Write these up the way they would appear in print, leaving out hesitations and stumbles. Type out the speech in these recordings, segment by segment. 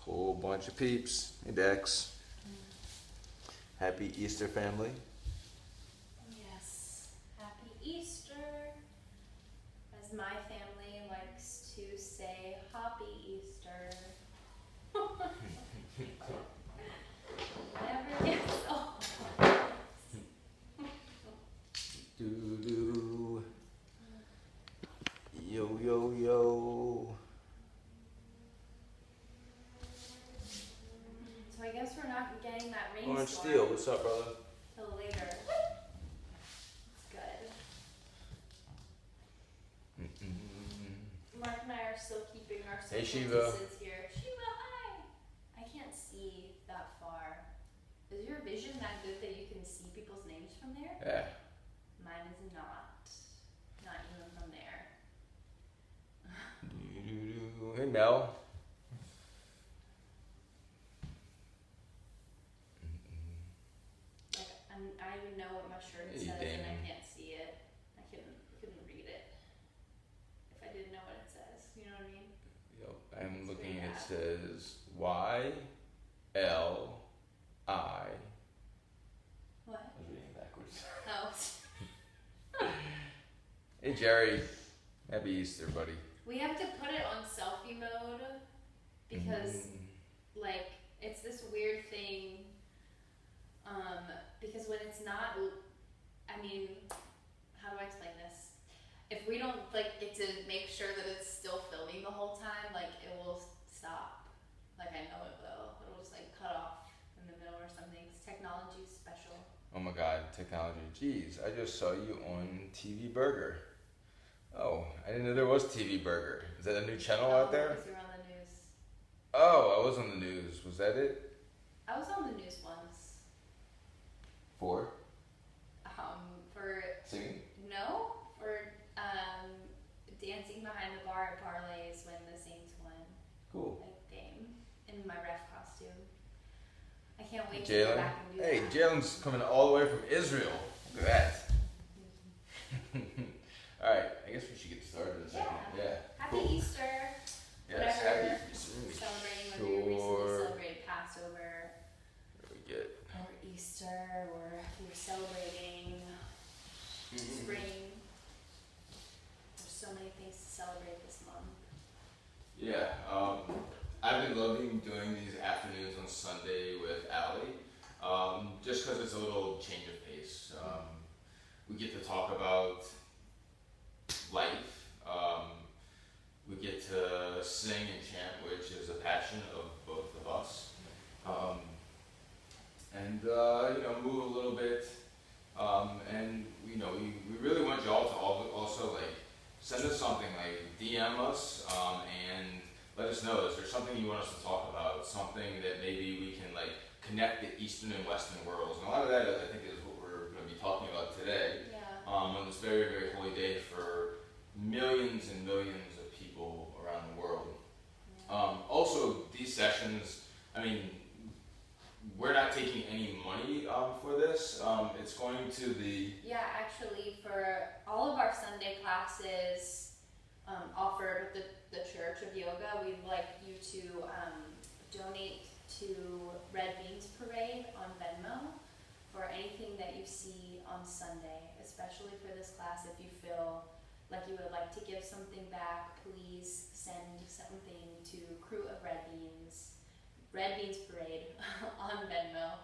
Whole bunch of peeps. Hey, Dex. Happy Easter, family. Yes, happy Easter. As my family likes to say, happy Easter. Never gets old. Doo-doo. Yo, yo, yo. So I guess we're not getting that rainstorm. Orange Steel, what's up, brother? Till later. It's good. Mark and I are still keeping our social distance here. Shiva, hi! I can't see that far. Is your vision that good that you can see people's names from there? Yeah. Mine is not. Not even from there. Doo-doo-doo. Hey, Mel. I even know what my shirt says and I can't see it. I couldn't read it if I didn't know what it says. You know what I mean? Yep, I'm looking. It says YLI. What? I was reading backwards. Oh. Hey, Jerry. Happy Easter, buddy. We have to put it on selfie mode because, like, it's this weird thing. Because when it's not, I mean, how do I explain this? If we don't, like, get to make sure that it's still filming the whole time, like, it will stop. Like, I know it will. It'll just, like, cut off in the middle or something. Technology's special. Oh my God, technology. Jeez, I just saw you on TV Burger. Oh, I didn't know there was TV Burger. Is that a new channel out there? Because you're on the news. Oh, I was on the news. Was that it? I was on the news once. For singing? No, for dancing behind the bar at Parlays when the Saints won. Cool. A game in my ref costume. I can't wait to Jalen. go back and do that. Hey, Jalen's coming all the way from Israel. Look at that. All right, I guess we should get started in a second. Yeah. Happy Cool. Easter. Yes, Whatever happy Easter. you're celebrating, whether you recently celebrated Passover or Easter, or you're celebrating spring. There's so many things to celebrate this month. Yeah, I've been loving doing these afternoons on Sunday with Allie, just because it's a little change of pace. We get to talk about life. We get to sing and chant, which is a passion of both of us. And move a little bit. And we really want y'all to also like send us something, like DM us, and let us know, is there something you want us to talk about, something that maybe we can like connect the Eastern and Western worlds. And a lot of that, I think, is what we're going to be talking about today. Yeah. On this very, very holy day for millions and millions of people around the world. Yeah. Also, these sessions, I mean, we're not taking any money for this. It's going to the... Yeah, actually, for all of our Sunday classes offered with the Church of Yoga, we'd like you to donate to Red Beans Parade on Venmo for anything that you see on Sunday, especially for this class. If you feel like you would like to give something back, please send something to Crew of Red Beans Parade on Venmo,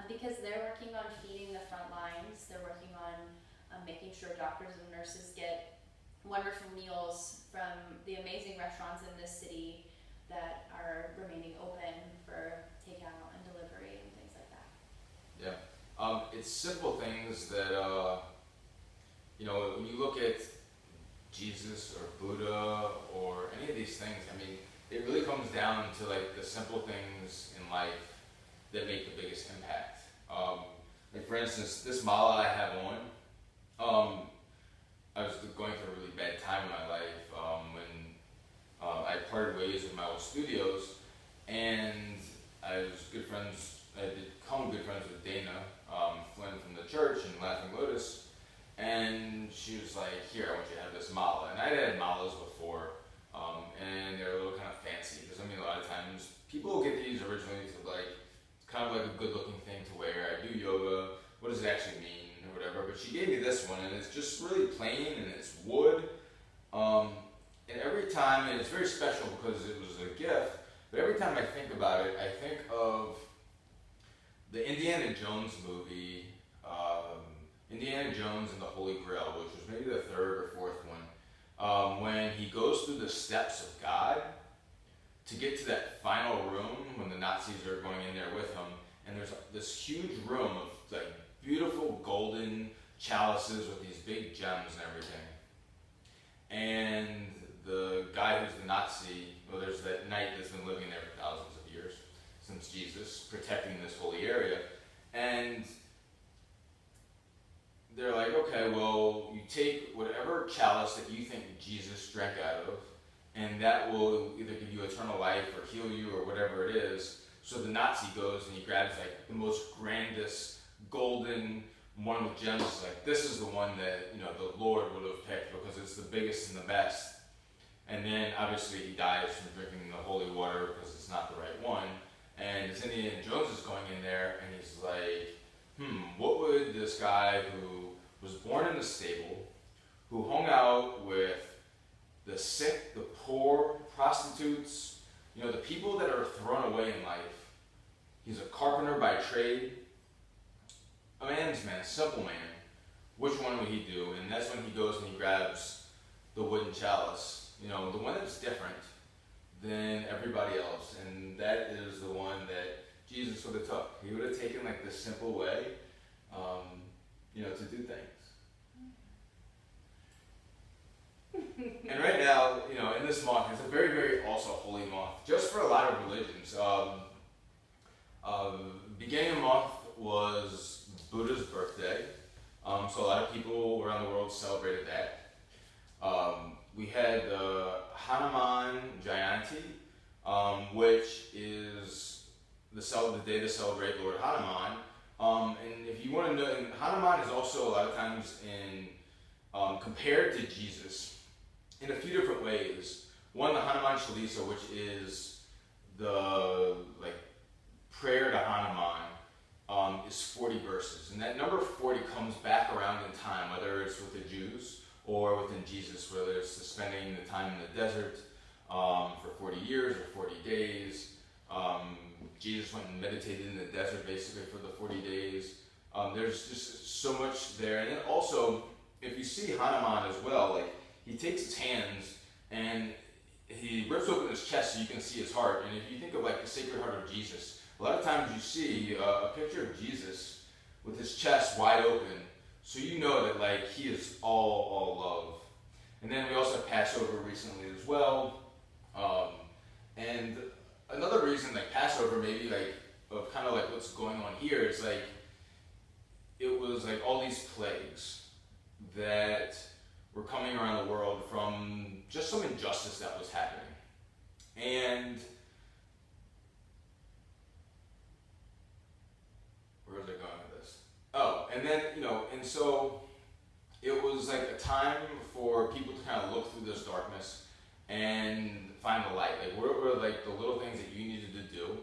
because they're working on feeding the front lines. They're working on making sure doctors and nurses get wonderful meals from the amazing restaurants in this city that are remaining open for takeout and delivery and things like that. Yeah, it's simple things that when you look at Jesus or Buddha or any of these things, I mean, it really comes down to like the simple things in life that make the biggest impact. Like for instance, this mala I have on, I was going through a really bad time in my life when I parted ways with my old studios, and I become good friends with Dana Flynn from the church and Laughing Lotus, and she was like, "Here, I want you to have this mala." And I'd had malas before, and they're a little kind of fancy because I mean, a lot of times people get of like a good looking thing to wear. I do yoga. What does it actually mean or whatever? But she gave me this one, and it's just really plain, and it's wood. And every time, and it's very special because it was a gift, but every time I think about it, I think of the Indiana Jones movie, Indiana Jones and the Holy Grail, which was maybe the third or fourth one, when he goes through the steps of God to get to that final room when the Nazis are going in there with him, and there's this huge room of like beautiful golden chalices with these big gems and everything. And the guy who's the Nazi, well, there's that knight that's been living there for thousands of years, since Jesus, protecting this holy area. And they're like, okay, well, you take whatever chalice that you think Jesus drank out of, and that will either give you eternal life or heal you or whatever it is. So the Nazi goes and he grabs like the most grandest golden one with gems. Like, this is the one that, you know, the Lord would have picked because it's the biggest and the best. And then obviously he dies from drinking the holy water because it's not the right one. And as Indiana Jones is going in there and he's like, what would this guy who was born in a stable, who hung out with the sick, the poor, prostitutes, you know, the people that are thrown away in life. He's a carpenter by trade, a man's man, a simple man. Which one would he do? And that's when he goes and he grabs the wooden chalice, you know, the one that's different than everybody else. And that is the one that Jesus would have took. He would have taken like this simple way, you know, to do things. And right now, you know, in this month, it's a very, very also holy month, just for a lot of religions. Beginning of the month was Buddha's birthday, so a lot of people around the world celebrated that. We had Hanuman Jayanti, which is the day to celebrate Lord Hanuman. And if you want to know, and Hanuman is also a lot of times compared to Jesus in a few different ways. One, the Hanuman Chalisa, which is the prayer to Hanuman, is 40 verses, and that number 40 comes back around in time, whether it's with the Jews or within Jesus, whether it's spending the time in the desert for 40 years or 40 days. Jesus went and meditated in the desert basically for the 40 days. There's just so much there. And then also, if you see Hanuman as well, like, he takes his hands and he rips open his chest so you can see his heart. And if you think of like the Sacred Heart of Jesus, a lot of times you see a picture of Jesus with his chest wide open, so you know that like he is all love. And then we also have Passover recently as well. And another reason, like Passover, maybe like of kind of like what's going on here is like it was like all these plagues that were coming around the world from just some injustice that was happening. And where was I going with this? Oh, and then, you know, and so it was like a time for people to kind of look through this darkness and find the light. Like, what were like the little things that you needed to do,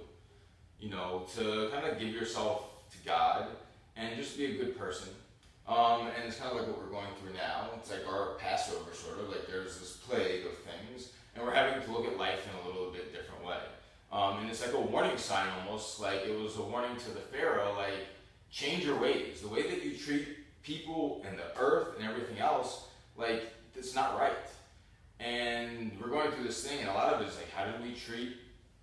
you know, to kind of give yourself to God and just be a good person. And it's kind of like what we're going through now. It's like our Passover, sort of. Like, there's this plague of things, and we're having to look at life in a little bit different way. And it's like a warning sign almost, like it was a warning to the Pharaoh, like, change your ways. The way that you treat people and the earth and everything else, like, it's not right. And we're going through this thing, and a lot of it is like, how did we treat,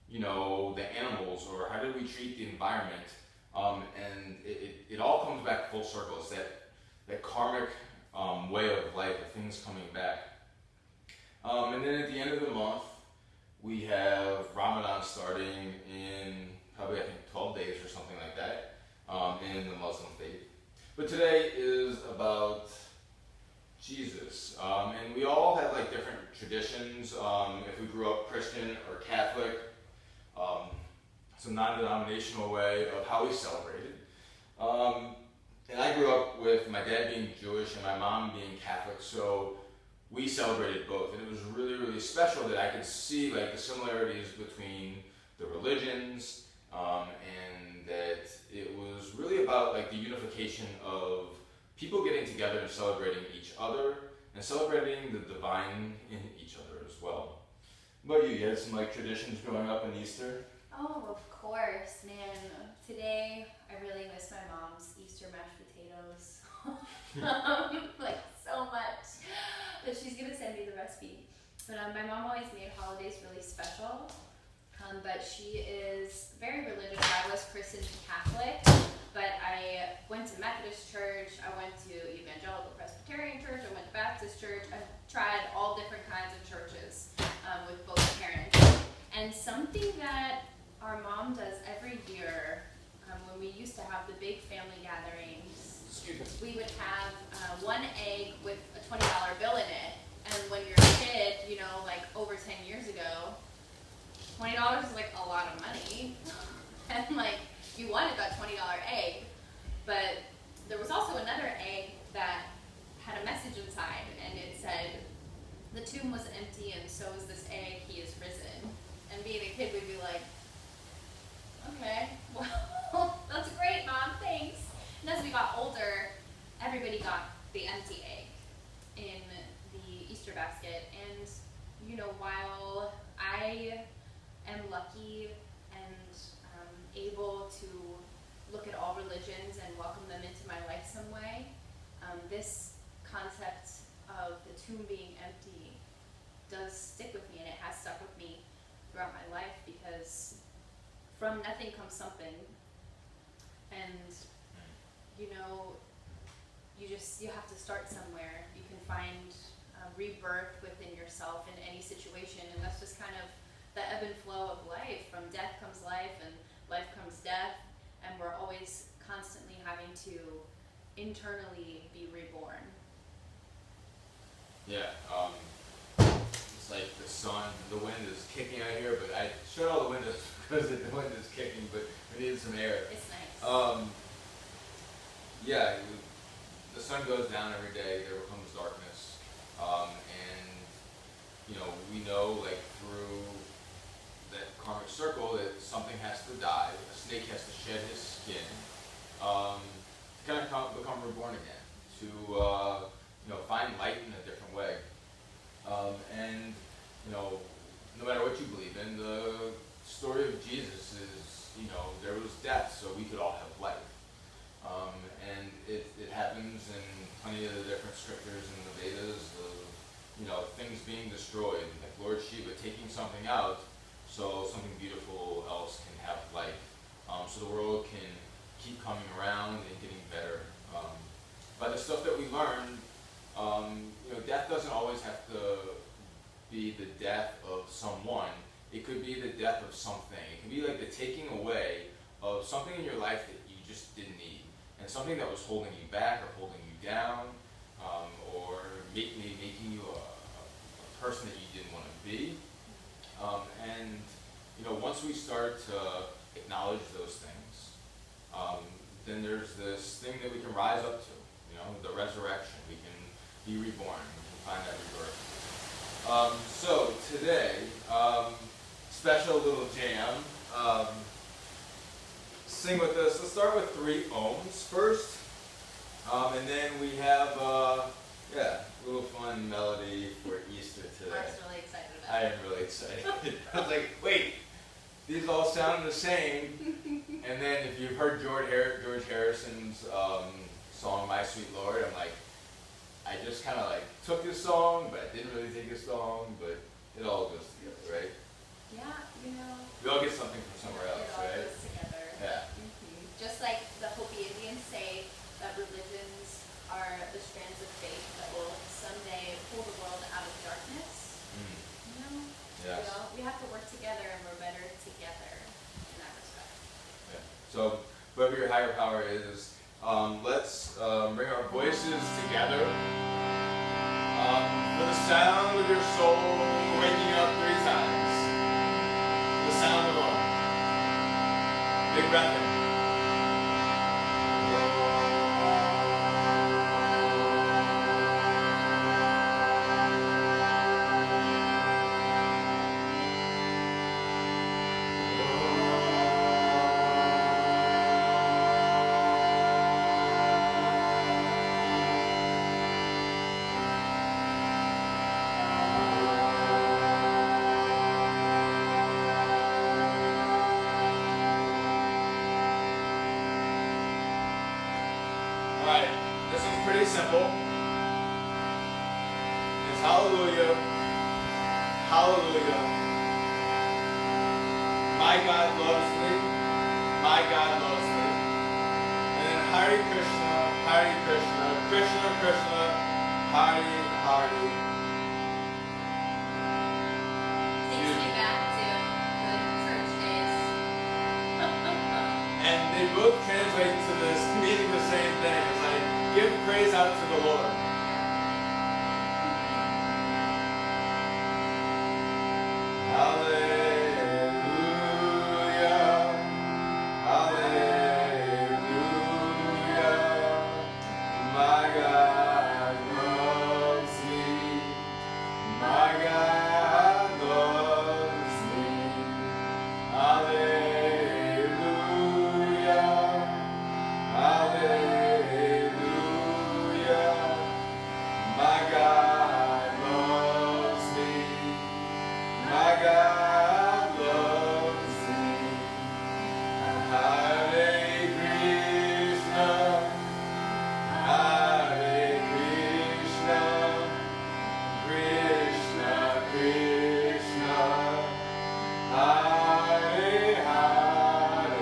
you know, the animals, or how did we treat the environment? And it all comes back full circle. It's that karmic way of life, of things coming back. And then at the end of the month, we have Ramadan starting in probably, I think, 12 days or something like that, in the Muslim faith. But today is about Jesus. And we all have like different traditions. If we grew up Christian or Catholic, some non-denominational way of how we celebrated. And I grew up with my dad being Jewish and my mom being Catholic, so we celebrated both. And it was really, really special that I could see like the similarities between the religions, and that it was really about like the unification of people getting together and celebrating each other and celebrating the divine in each other as well. What about you? You had some like traditions growing up in Easter? Oh, of course, man. Today, I really miss my mom's Easter mashed potatoes. Like, so much. But she's gonna send me the recipe. But my mom always made holidays really special. But she is very religious. I was christened Catholic, but I went to Methodist church, I went to Evangelical Presbyterian church, I went to Baptist church. I've tried all different kinds of churches with both parents. And something that our mom does every year, when we used to have the big family gatherings, we would have one egg with a $20 bill in it. And when you're a kid, you know, like over 10 years ago, $20 is like a lot of money. And like, you wanted that $20 egg. But there was also another egg that had a message inside, and it said, "The tomb was empty, and so is this egg, he is risen." And being a kid, we'd be like, okay, well, that's great, Mom, thanks. And as we got older, everybody got the empty egg in the Easter basket. And, you know, while I am lucky and able to look at all religions and welcome them into my life some way, this concept of the tomb being empty does stick with me, and it has stuck with me throughout my life, because from nothing comes something. And you know, you have to start somewhere. You can find rebirth within yourself in any situation, and that's just kind of the ebb and flow of life. From death comes life, and life comes death, and we're always constantly having to internally be reborn. Yeah, it's like the sun, the wind is kicking out here, but I shut all the windows because the wind is kicking, but we needed some air. It's nice. Yeah, the sun goes down every day, there becomes darkness, and you know, we know like through that karmic circle that something has to die, a snake has to shed his skin, to kind of become reborn again, to you know, find light in a different way. And you know, no matter what you believe in, the story of Jesus is, you know, there was death so we could all have life. And it happens in plenty of the different scriptures in the Vedas of, you know, things being destroyed, like Lord Shiva taking something out so something beautiful else can have life. So the world can keep coming around and getting better. By the stuff that we learned, you know, death doesn't always have to be the death of someone. It could be the death of something. It can be like the taking away of something in your life that you just didn't need, and something that was holding you back or holding you down, or making you a person that you didn't want to be. And you know, once we start to acknowledge those things, then there's this thing that we can rise up to. You know, the resurrection. We can be reborn. We can find that rebirth. So today, special little jam. Sing with us. Let's start with 3 ohms first, and then we have yeah, a little fun melody for Easter today. Mark's really excited about I it. am really excited. I was like, wait, these all sound the same. And then if you've heard George Harrison's song "My Sweet Lord," I'm like, I just kind of like took his song, but I didn't really take his song, but it all goes together, right? Yeah, you know. We all get something from somewhere else, It all right? goes together. Yeah. Just like the Hopi Indians say that religions are the strands of faith that will someday pull the world out of darkness. You know? Yes. You know, we have to work together, and we're better together in that respect. Yeah. So, whoever your higher power is, let's bring our voices together. For the sound of your soul waking up 3 times. The sound of Om. Big breath in. one's pretty simple. It's hallelujah, hallelujah. My God loves me, my God loves me. And then Hare Krishna, Krishna Krishna, Hare Hare. Takes me back to the church days. And they both translate to this, meaning the same thing. It's like, give praise out to the Lord. Hallelujah, hallelujah. My God loves me. My God loves me. Hallelujah, hallelujah. My God loves me. My God loves me. Hare Krishna, Hare Krishna, Krishna Krishna, Hare Hare,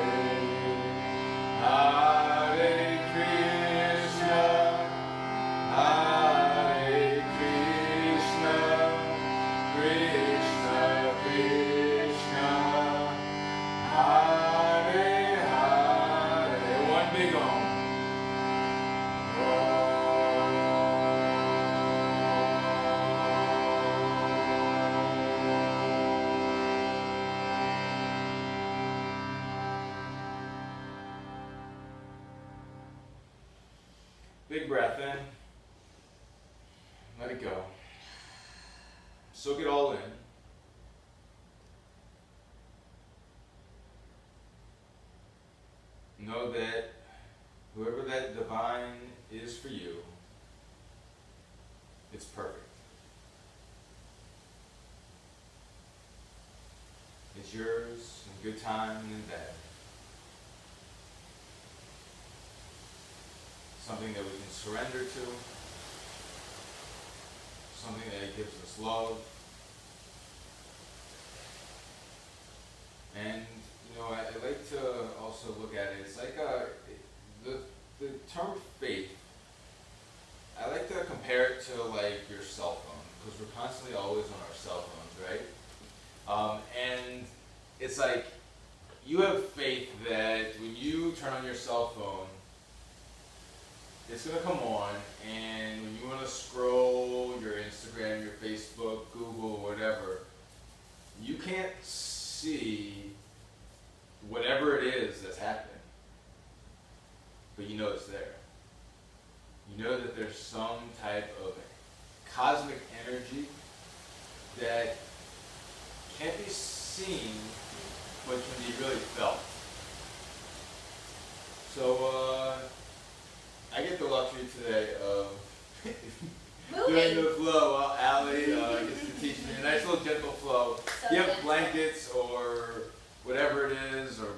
Hare Krishna, Hare Krishna, Krishna Krishna, Hare Hare. One big Om. Big breath in. Let it go. Soak it all in. Know that whoever that divine is for you, it's perfect. It's yours in good time and in bad. Something that we can surrender to. Something that gives us love. And you know, I like to also look at it. It's like the term faith. I like to compare it to like your cell phone, because we're constantly always on our cell phones, right? And it's like you have faith that when you turn on your cell phone, it's gonna come on, and when you want to scroll your Instagram, your Facebook, Google, whatever, you can't see whatever it is that's happening, but you know it's there. You know that there's some type of cosmic energy that can't be seen, but can be really felt. So, I get the luxury today of doing the flow while Allie gets to teach me a nice little gentle flow. So You have gentle. blankets or whatever it is, or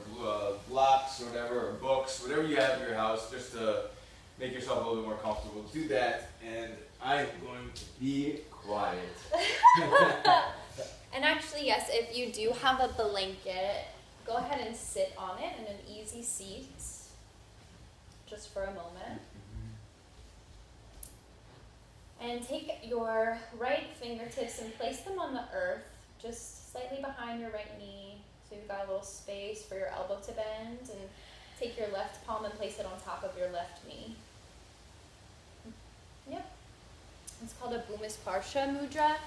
blocks or whatever, or books, whatever you have in your house, just to make yourself a little bit more comfortable. Do that, and I'm going to be quiet. And actually, yes, if you do have a blanket, go ahead and sit on it in an easy seat, just for a moment. And take your right fingertips and place them on the earth, just slightly behind your right knee, so you've got a little space for your elbow to bend, and take your left palm and place it on top of your left knee. Yep. It's called a Bhumisparsha mudra,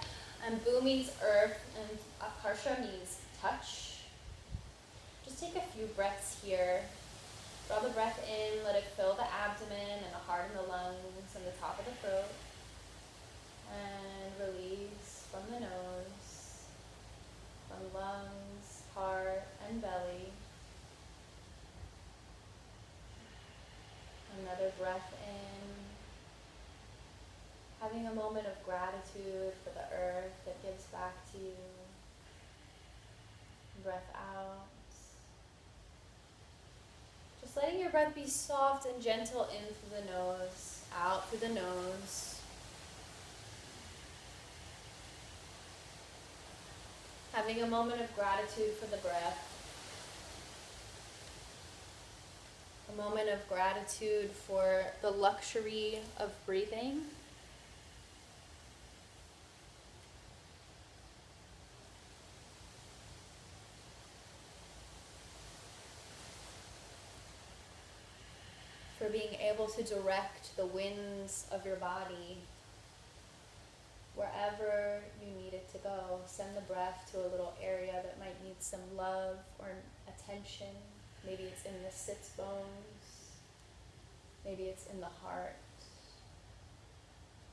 and Bu means earth, and Parsha means touch. Just take a few breaths here. Draw the breath in, let it fill the abdomen and the heart and the lungs and the top of the throat. And release from the nose, from lungs, heart, and belly. Another breath in. Having a moment of gratitude for the earth that gives back to you. Breath out. Just letting your breath be soft and gentle in through the nose, out through the nose. Having a moment of gratitude for the breath. A moment of gratitude for the luxury of breathing. For being able to direct the winds of your body wherever you need it to go. Send the breath to a little area that might need some love or attention. Maybe it's in the sits bones. Maybe it's in the heart.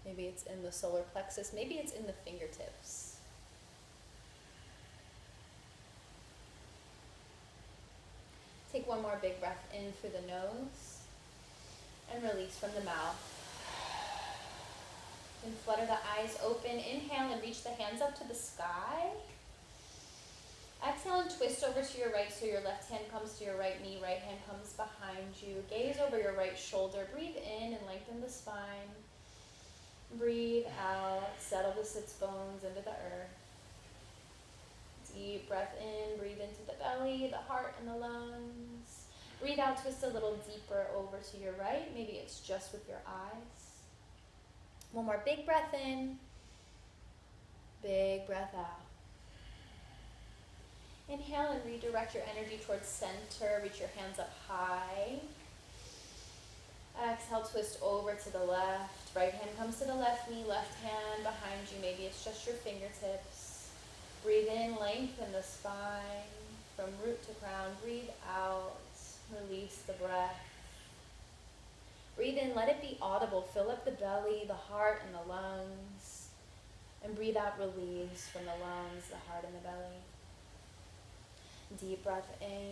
Maybe it's in the solar plexus. Maybe it's in the fingertips. Take one more big breath in through the nose and release from the mouth. And flutter the eyes open. Inhale and reach the hands up to the sky. Exhale and twist over to your right so your left hand comes to your right knee, right hand comes behind you. Gaze over your right shoulder. Breathe in and lengthen the spine. Breathe out. Settle the sits bones into the earth. Deep breath in. Breathe into the belly, the heart, and the lungs. Breathe out. Twist a little deeper over to your right. Maybe it's just with your eyes. One more big breath in. Big breath out. Inhale and redirect your energy towards center. Reach your hands up high. Exhale, twist over to the left. Right hand comes to the left knee, left hand behind you. Maybe it's just your fingertips. Breathe in, lengthen the spine from root to crown. Breathe out, release the breath. Breathe in, let it be audible. Fill up the belly, the heart, and the lungs. And breathe out, release from the lungs, the heart, and the belly. Deep breath in.